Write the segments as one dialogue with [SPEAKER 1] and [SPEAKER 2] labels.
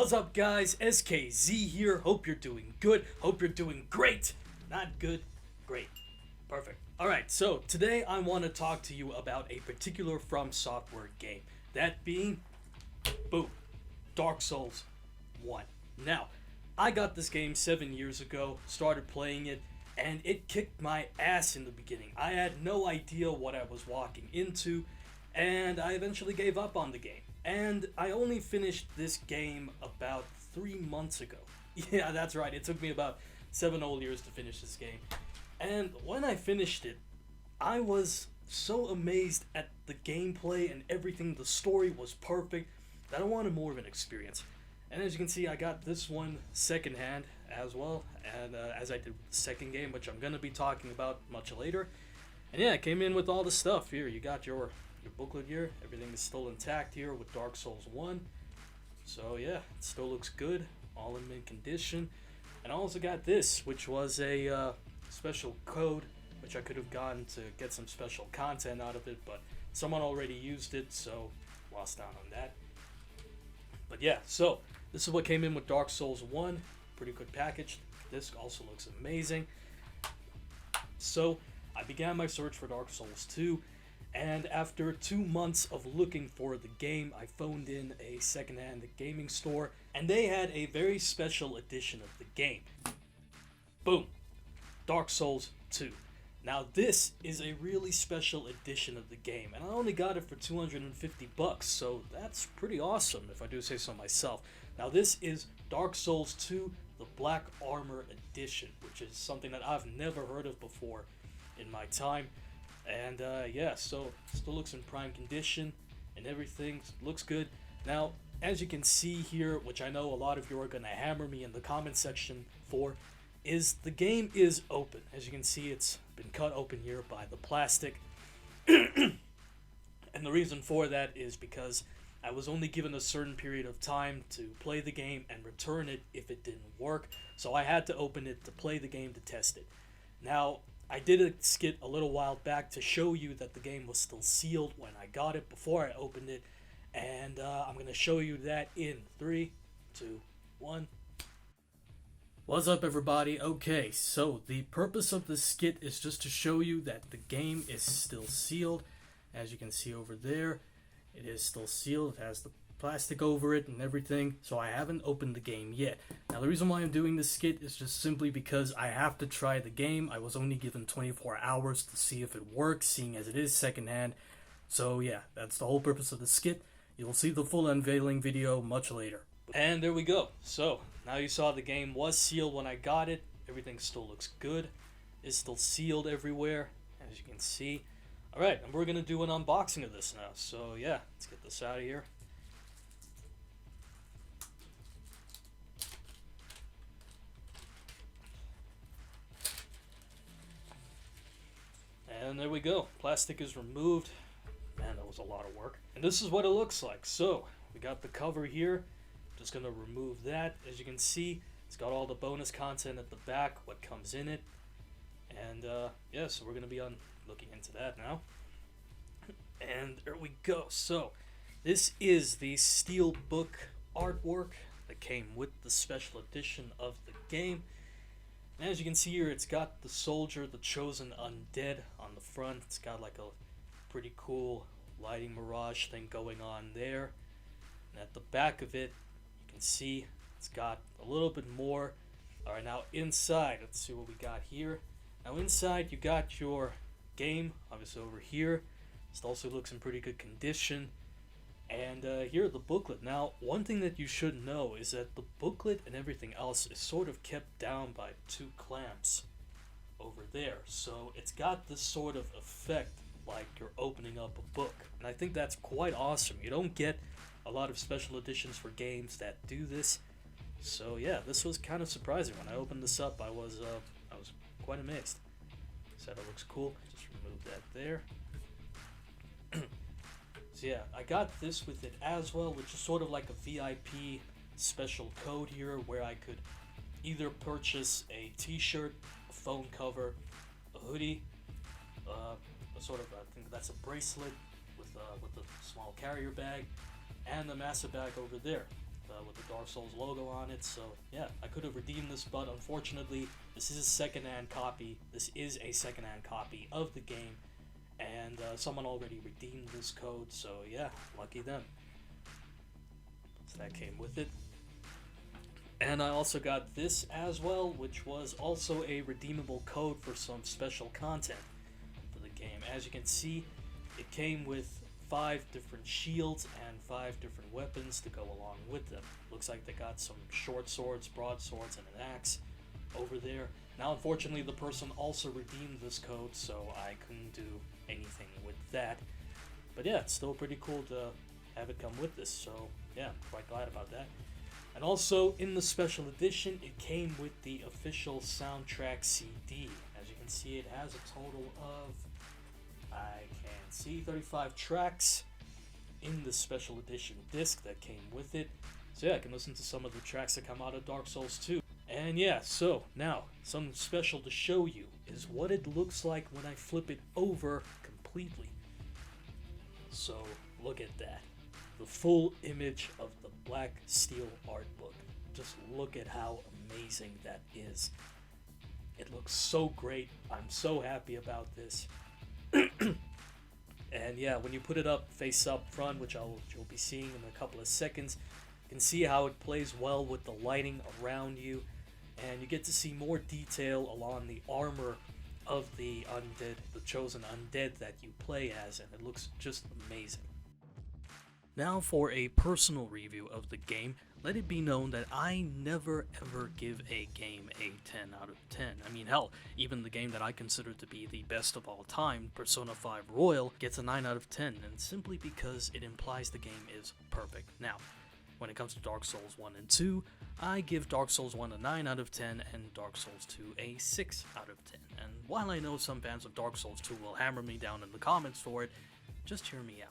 [SPEAKER 1] What's up, guys? SKZ here. Hope you're doing good. Hope you're doing great. Not good, great. Perfect. Alright, so today I want to talk to you about a particular From Software game. That being, boom, Dark Souls 1. Now, I got this game 7 years ago, started playing it, and it kicked my ass in the beginning. I had no idea what I was walking into, and I eventually gave up on the game. And I only finished this game about 3 months ago. Yeah, that's right, it took me about 7 whole years to finish this game. And when I finished it, I was so amazed at the gameplay and everything. The story was perfect that I wanted more of an experience. And as you can see, I got this one secondhand as well, and as I did with the second game, which I'm going to be talking about much later. And yeah, it came in with all the stuff. Here, you got your booklet here. Everything is still intact here with Dark Souls 1. So yeah, it still looks good, all in mint condition. And I also got this, which was a special code, which I could have gotten to get some special content out of it, but someone already used it, so lost out on that. But yeah, so this is what came in with Dark Souls 1. Pretty good package. The disc also looks amazing. So I began my search for Dark Souls 2. And after 2 months of looking for the game, I phoned in a secondhand gaming store, and they had a very special edition of the game. Boom! Dark Souls 2. Now this is a really special edition of the game, and I only got it for 250 bucks, so that's pretty awesome if I do say so myself. Now this is Dark Souls 2, the Black Armour Edition, which is something that I've never heard of before in my time. And yeah, so still looks in prime condition and everything looks good. Now, as you can see here, which I know a lot of you are going to hammer me in the comment section for, is the game is open. As you can see, it's been cut open here by the plastic. And the reason for that is because I was only given a certain period of time to play the game and return it if it didn't work. So I had to open it to play the game to test it. Now, I did a skit a little while back to show you that the game was still sealed when I got it before I opened it, and I'm going to show you that in 3, 2, 1. What's up, everybody? Okay, so the purpose of this skit is just to show you that the game is still sealed. As you can see over there, it is still sealed. It has the plastic over it and everything, so I haven't opened the game yet. Now the reason why I'm doing this skit is just simply because I have to try the game. I was only given 24 hours to see if it works, seeing as it is secondhand. So yeah, that's the whole purpose of the skit. You'll see the full unveiling video much later. And there we go. So now you saw the game was sealed when I got it. Everything still looks good. It's still sealed everywhere, as you can see. Alright, and we're gonna do an unboxing of this now. So yeah, let's get this out of here. And there we go. Plastic is removed. Man, that was a lot of work. And this is what it looks like. So, we got the cover here. Just going to remove that. As you can see, it's got all the bonus content at the back, what comes in it. And, yeah, so we're going to be looking into that now. And there we go. So, this is the steelbook artwork that came with the special edition of the game. And as you can see here, it's got the soldier, the chosen undead on the front. It's got like a pretty cool lighting mirage thing going on there. And at the back of it, you can see it's got a little bit more. Alright, now inside, let's see what we got here. Now inside, you got your game, obviously over here. It also looks in pretty good condition. And here the booklet. Now, one thing that you should know is that the booklet and everything else is sort of kept down by 2 clamps over there. So it's got this sort of effect like you're opening up a book. And I think that's quite awesome. You don't get a lot of special editions for games that do this. So yeah, this was kind of surprising. When I opened this up, I was quite amazed. Said it looks cool. Just remove that there. So yeah, I got this with it as well, which is sort of like a VIP special code here where I could either purchase a t-shirt, a phone cover, a hoodie, a sort of, I think that's a bracelet with a small carrier bag, and the massive bag over there. with the Dark Souls logo on it. So yeah, I could have redeemed this, but unfortunately, this is a secondhand copy. This is a secondhand copy of the game, and someone already redeemed this code. So yeah, lucky them. So that came with it. And I also got this as well, which was also a redeemable code for some special content for the game. As you can see, it came with 5 different shields and 5 different weapons to go along with them. Looks like they got some short swords, broadswords, and an axe over there. Now, unfortunately, the person also redeemed this code, so I couldn't do anything with that. But yeah, it's still pretty cool to have it come with this, so yeah, quite glad about that. And also, in the special edition, it came with the official soundtrack CD. As you can see, it has a total of, I can see, 35 tracks in the special edition disc that came with it. So yeah, I can listen to some of the tracks that come out of Dark Souls 2. And yeah, so now, something special to show you is what it looks like when I flip it over completely. So, look at that. The full image of the Black Steel art book. Just look at how amazing that is. It looks so great. I'm so happy about this. And yeah, when you put it up face up front, which you'll be seeing in a couple of seconds, you can see how it plays well with the lighting around you, and you get to see more detail along the armor of the undead, the chosen undead that you play as, and it looks just amazing. Now for a personal review of the game, let it be known that I never ever give a game a 10 out of 10. I mean, hell, even the game that I consider to be the best of all time, Persona 5 Royal, gets a 9 out of 10, and simply because it implies the game is perfect. Now, when it comes to Dark Souls 1 and 2, I give Dark Souls 1 a 9 out of 10 and Dark Souls 2 a 6 out of 10. And while I know some fans of Dark Souls 2 will hammer me down in the comments for it, just hear me out.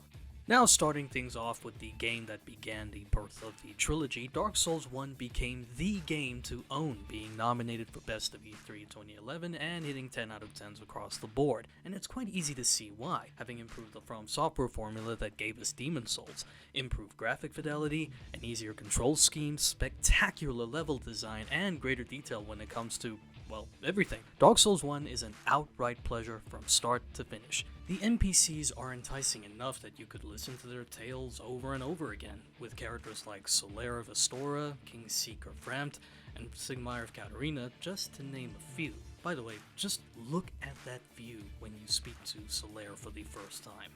[SPEAKER 1] Now, starting things off with the game that began the birth of the trilogy, Dark Souls 1 became the game to own, being nominated for Best of E3 2011 and hitting 10 out of 10s across the board. And it's quite easy to see why, having improved the From Software formula that gave us Demon Souls, improved graphic fidelity, an easier control scheme, spectacular level design, and greater detail when it comes to, well, everything. Dark Souls 1 is an outright pleasure from start to finish. The NPCs are enticing enough that you could listen to their tales over and over again, with characters like Solaire of Astora, King Seeker Frampt, and Sigmar of Katarina, just to name a few. By the way, just look at that view when you speak to Solaire for the first time.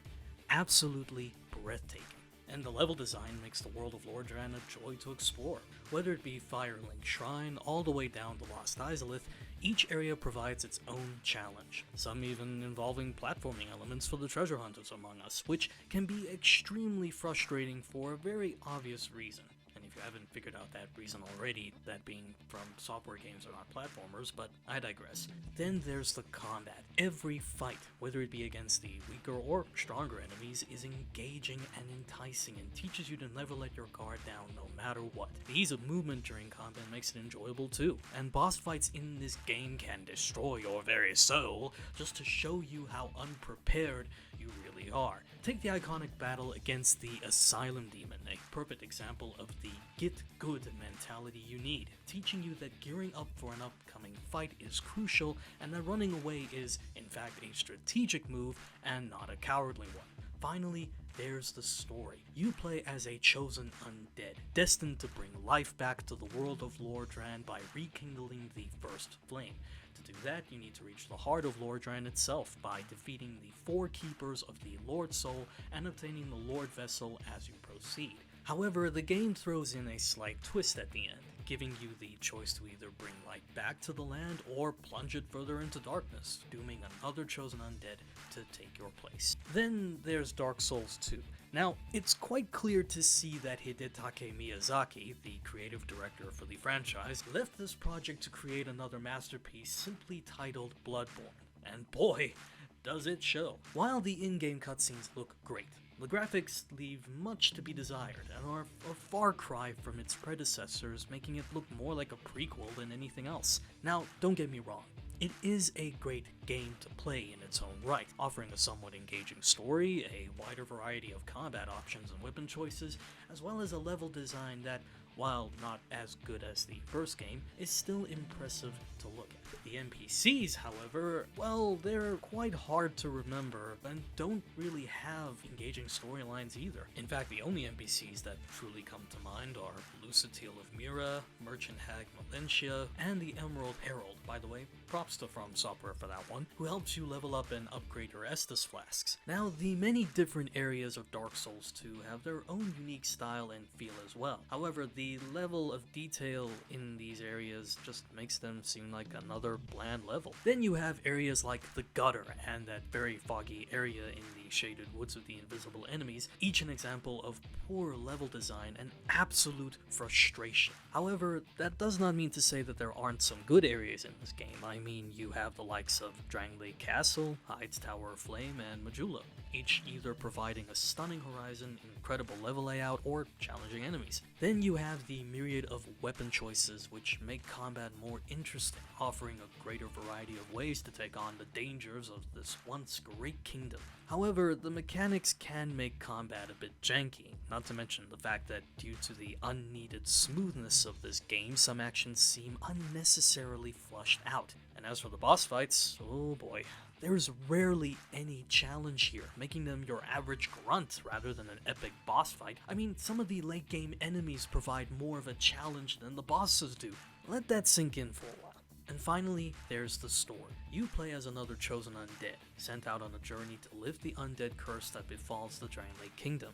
[SPEAKER 1] Absolutely breathtaking. And the level design makes the world of Lordran a joy to explore. Whether it be Firelink Shrine all the way down to Lost Izalith, each area provides its own challenge, some even involving platforming elements for the treasure hunters among us, which can be extremely frustrating for a very obvious reason. And if you haven't figured out that reason already, that being From Software games are not platformers, but I digress. Then there's the combat. Every fight, whether it be against the weaker or stronger enemies, is engaging and enticing and teaches you to never let your guard down no matter what. The ease of movement during combat makes it enjoyable too, and boss fights in this game can destroy your very soul just to show you how unprepared you really are. Take the iconic battle against the Asylum Demon, a perfect example of the get good mentality you need, teaching you that gearing up for an upcoming fight is crucial and that running away is, in fact, a strategic move and not a cowardly one. Finally, there's the story. You play as a chosen undead, destined to bring life back to the world of Lordran by rekindling the first flame. To do that, you need to reach the heart of Lordran itself by defeating the 4 keepers of the Lord Soul and obtaining the Lord Vessel as you proceed. However, the game throws in a slight twist at the end, giving you the choice to either bring light back to the land or plunge it further into darkness, dooming another chosen undead to take your place. Then there's Dark Souls 2. Now, it's quite clear to see that Hidetake Miyazaki, the creative director for the franchise, left this project to create another masterpiece simply titled Bloodborne. And boy, does it show. While the in-game cutscenes look great, the graphics leave much to be desired and are a far cry from its predecessors, making it look more like a prequel than anything else. Now, don't get me wrong. It is a great game to play in its own right, offering a somewhat engaging story, a wider variety of combat options and weapon choices, as well as a level design that, while not as good as the first game, is still impressive to look at. The NPCs, however, well, they're quite hard to remember and don't really have engaging storylines either. In fact, the only NPCs that truly come to mind are Lucitil of Mira, Merchant Hag Valencia, and the Emerald Herald. By the way, props to From Software for that one, who helps you level up and upgrade your Estus flasks. Now, the many different areas of Dark Souls 2 have their own unique style and feel as well. However, the level of detail in these areas just makes them seem like another bland level. Then you have areas like the Gutter and that very foggy area in the shaded woods of the invisible enemies, each an example of poor level design and absolute frustration. However, that does not mean to say that there aren't some good areas in this game. I mean, you have the likes of Drangley Castle, Hyde's Tower of Flame, and Majula, each either providing a stunning horizon, incredible level layout, or challenging enemies. Then you have the myriad of weapon choices which make combat more interesting, offering a greater variety of ways to take on the dangers of this once great kingdom. However, the mechanics can make combat a bit janky, not to mention the fact that due to the unneeded smoothness of this game, some actions seem unnecessarily flushed out. And as for the boss fights, oh boy. There's rarely any challenge here, making them your average grunt rather than an epic boss fight. I mean, some of the late game enemies provide more of a challenge than the bosses do. Let that sink in for a while. And finally, there's the story. You play as another chosen undead, sent out on a journey to lift the undead curse that befalls the Drangley Kingdom.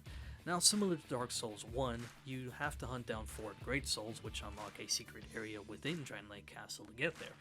[SPEAKER 1] Now, similar to Dark Souls 1, you have to hunt down 4 Great Souls, which unlock a secret area within Drangley Castle to get there.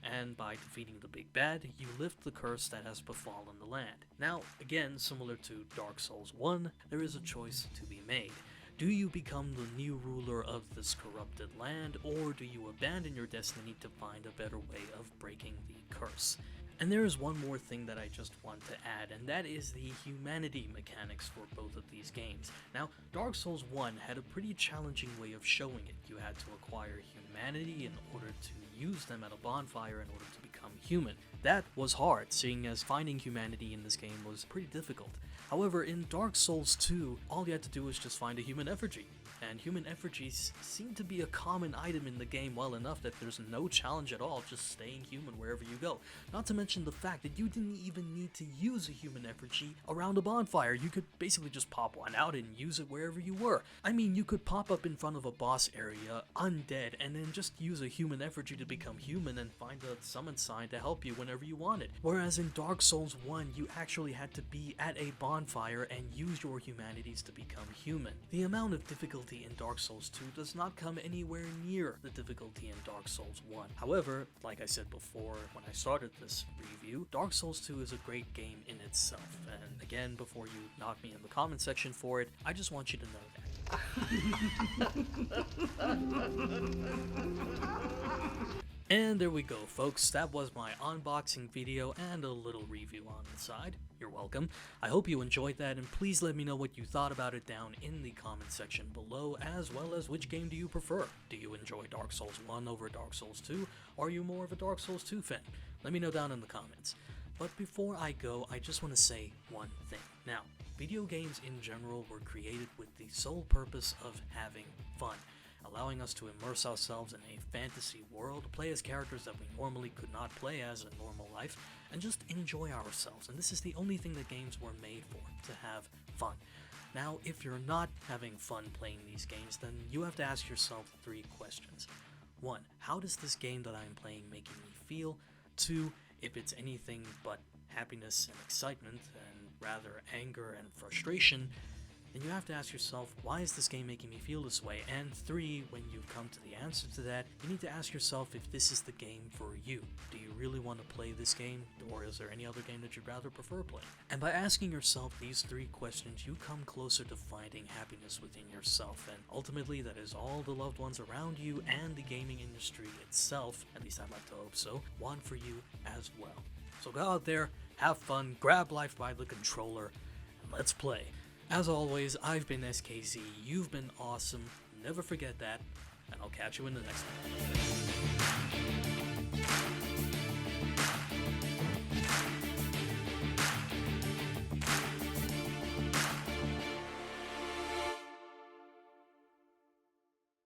[SPEAKER 1] And by defeating the big bad, you lift the curse that has befallen the land. Now, again, similar to Dark Souls 1, there is a choice to be made. Do you become the new ruler of this corrupted land, or do you abandon your destiny to find a better way of breaking the curse? And there is one more thing that I just want to add, and that is the humanity mechanics for both of these games. Now, Dark Souls 1 had a pretty challenging way of showing it. You had to acquire humanity in order to use them at a bonfire in order to become human. That was hard, seeing as finding humanity in this game was pretty difficult. However, in Dark Souls 2, all you had to do was just find a human effigy. And human effigies seem to be a common item in the game well enough that there's no challenge at all just staying human wherever you go. Not to mention the fact that you didn't even need to use a human effigy around a bonfire. You could basically just pop one out and use it wherever you were. I mean, you could pop up in front of a boss area, undead, and then just use a human effigy to become human and find a summon sign to help you whenever you wanted. Whereas in Dark Souls 1, you actually had to be at a bonfire and use your humanities to become human. The amount of difficulty in Dark Souls 2 does not come anywhere near the difficulty in Dark Souls 1. However, like I said before when I started this review, Dark Souls 2 is a great game in itself. And again, before you knock me in the comment section for it, I just want you to know that. And there we go, folks. That was my unboxing video and a little review on the side. You're welcome. I hope you enjoyed that, and please let me know what you thought about it down in the comment section below, as well as which game do you prefer. Do you enjoy Dark Souls 1 over Dark Souls 2? Or are you more of a Dark Souls 2 fan? Let me know down in the comments. But before I go, I just want to say one thing. Now, video games in general were created with the sole purpose of having fun, allowing us to immerse ourselves in a fantasy world, play as characters that we normally could not play as in normal life, and just enjoy ourselves. And this is the only thing that games were made for, to have fun. Now, if you're not having fun playing these games, then you have to ask yourself 3 questions. 1. How does this game that I'm playing making me feel? 2. If it's anything but happiness and excitement, and rather anger and frustration, then you have to ask yourself, why is this game making me feel this way? And 3, when you've come to the answer to that, you need to ask yourself if this is the game for you. Do you really want to play this game, or is there any other game that you'd rather prefer playing? And by asking yourself these 3 questions, you come closer to finding happiness within yourself, and ultimately that is all the loved ones around you and the gaming industry itself, at least I'd like to hope so, want for you as well. So go out there, have fun, grab life by the controller, and let's play. As always, I've been SKZ, you've been awesome, never forget that, and I'll catch you in the next one.